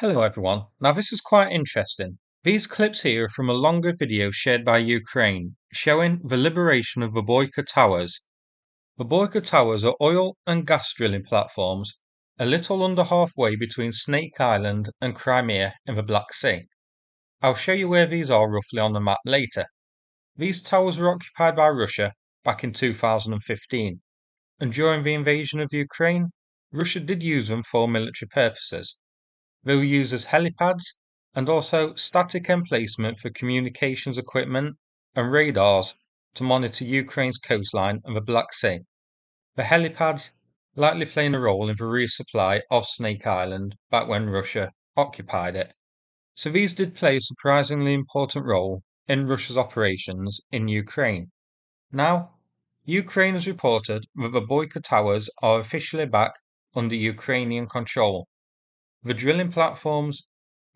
Hello everyone. Now this is quite interesting. These clips here are from a longer video shared by Ukraine, showing the liberation of the Boika Towers. The Boika Towers are oil and gas drilling platforms a little under halfway between Snake Island and Crimea in the Black Sea. I'll show you where these are roughly on the map later. These towers were occupied by Russia back in 2015, and during the invasion of Ukraine, Russia did use them for military purposes. They were used as helipads and also static emplacement for communications equipment and radars to monitor Ukraine's coastline and the Black Sea. The helipads likely playing a role in the resupply of Snake Island back when Russia occupied it. So these did play a surprisingly important role in Russia's operations in Ukraine. Now, Ukraine has reported that the Boika Towers are officially back under Ukrainian control. The drilling platforms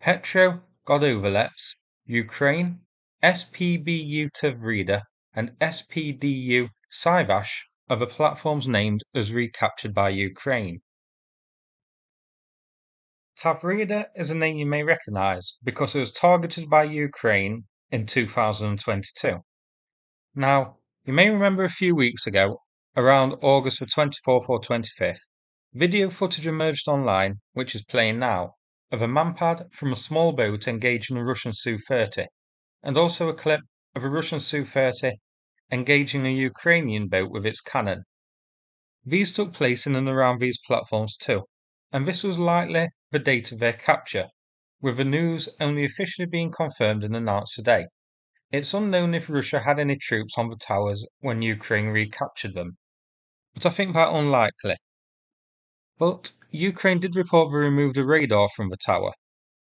Petro-Godovelets, Ukraine, SPBU Tavrida, and SPDU Sivash are the platforms named as recaptured by Ukraine. Tavrida is a name you may recognize because it was targeted by Ukraine in 2022. Now, you may remember a few weeks ago, around August the 24th or 25th, video footage emerged online, which is playing now, of a manpad from a small boat engaging a Russian Su-30, and also a clip of a Russian Su-30 engaging a Ukrainian boat with its cannon. These took place in and around these platforms too, and this was likely the date of their capture, with the news only officially being confirmed and announced today. It's unknown if Russia had any troops on the towers when Ukraine recaptured them, but I think that unlikely. But Ukraine did report they removed a radar from the tower.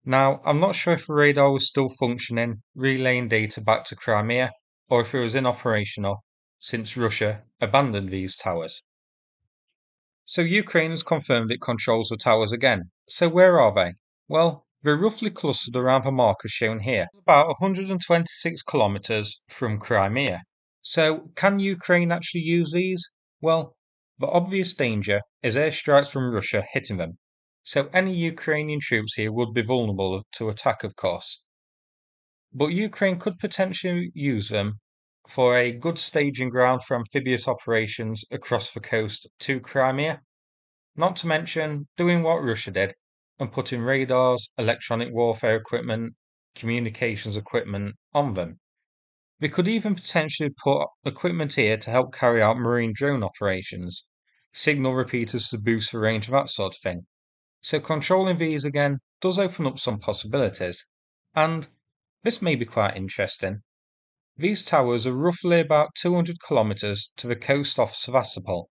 Now, I'm not sure if the radar was still functioning, relaying data back to Crimea, or if it was inoperational since Russia abandoned these towers. So Ukraine has confirmed it controls the towers again. So where are they? Well, they're roughly clustered around the markers shown here, about 126 kilometers from Crimea. So can Ukraine actually use these? Well, the obvious danger is airstrikes from Russia hitting them. So any Ukrainian troops here would be vulnerable to attack, of course. But Ukraine could potentially use them for a good staging ground for amphibious operations across the coast to Crimea, not to mention doing what Russia did and putting radars, electronic warfare equipment, communications equipment on them. They could even potentially put equipment here to help carry out marine drone operations, signal repeaters to boost the range of that sort of thing. So controlling these again does open up some possibilities, and this may be quite interesting. These towers are roughly about 200 kilometers to the coast off Sevastopol.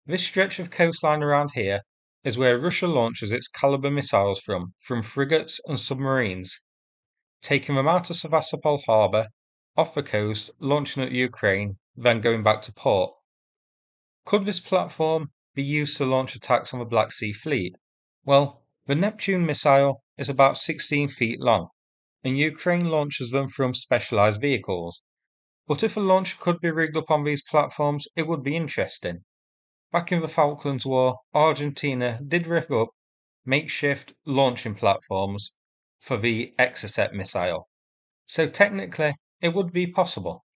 This stretch of coastline around here is where Russia launches its Caliber missiles from frigates and submarines, taking them out of Sevastopol harbour, off the coast, launching at Ukraine, then going back to port. Could this platform be used to launch attacks on the Black Sea Fleet? Well, the Neptune missile is about 16 feet long, and Ukraine launches them from specialized vehicles. But if a launch could be rigged up on these platforms, it would be interesting. Back in the Falklands War, Argentina did rig up makeshift launching platforms for the Exocet missile. So technically, it would be possible.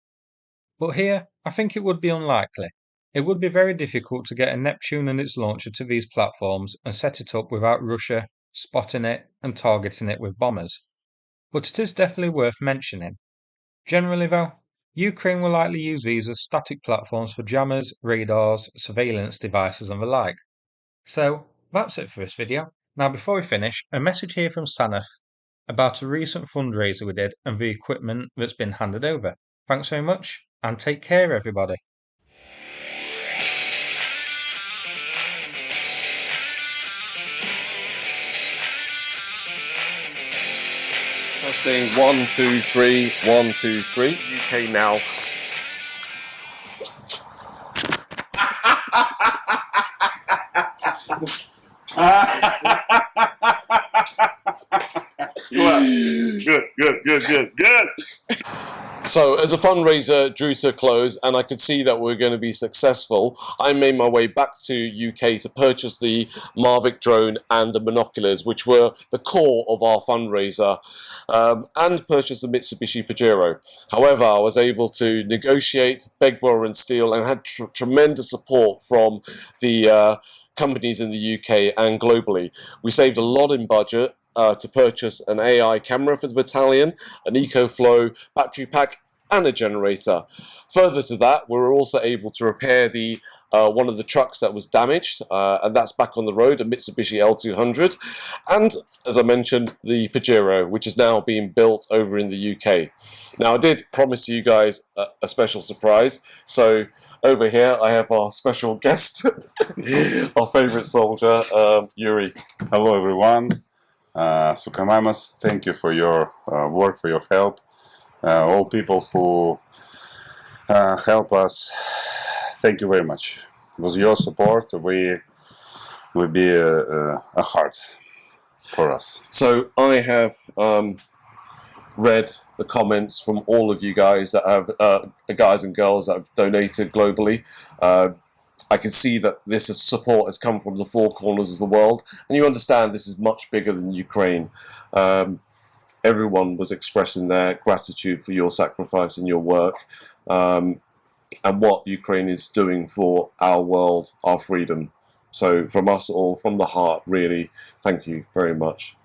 But here, I think it would be unlikely. It would be very difficult to get a Neptune and its launcher to these platforms and set it up without Russia spotting it and targeting it with bombers. But it is definitely worth mentioning. Generally, though, Ukraine will likely use these as static platforms for jammers, radars, surveillance devices, and the like. So, that's it for this video. Now, before we finish, a message here from Saneth about a recent fundraiser we did and the equipment that's been handed over. Thanks very much, and take care, everybody. Testing 1, 2, 3, 1, 2, 3. UK now. Good. So as a fundraiser drew to a close and I could see that we were going to be successful, I made my way back to UK to purchase the Mavic drone and the binoculars, which were the core of our fundraiser, and purchase the Mitsubishi Pajero. However, I was able to negotiate, beg, borrow and steal, and had tremendous support from the companies in the UK and globally. We saved a lot in budget to purchase an AI camera for the battalion, an EcoFlow battery pack, and a generator. Further to that, we were also able to repair the one of the trucks that was damaged, and that's back on the road, a Mitsubishi L200, and as I mentioned, the Pajero, which is now being built over in the UK. Now, I did promise you guys a special surprise, so over here I have our special guest, our favourite soldier, Yuri. Hello everyone, Sukamamas, thank you for your work, for your help. All people who help us, thank you very much. With your support, we will be a heart for us. So I have read the comments from all of you guys that have, guys and girls that have donated globally. I can see that this support has come from the four corners of the world, and you understand this is much bigger than Ukraine. Everyone was expressing their gratitude for your sacrifice and your work, and what Ukraine is doing for our world, our freedom. So from us all, from the heart, really, thank you very much.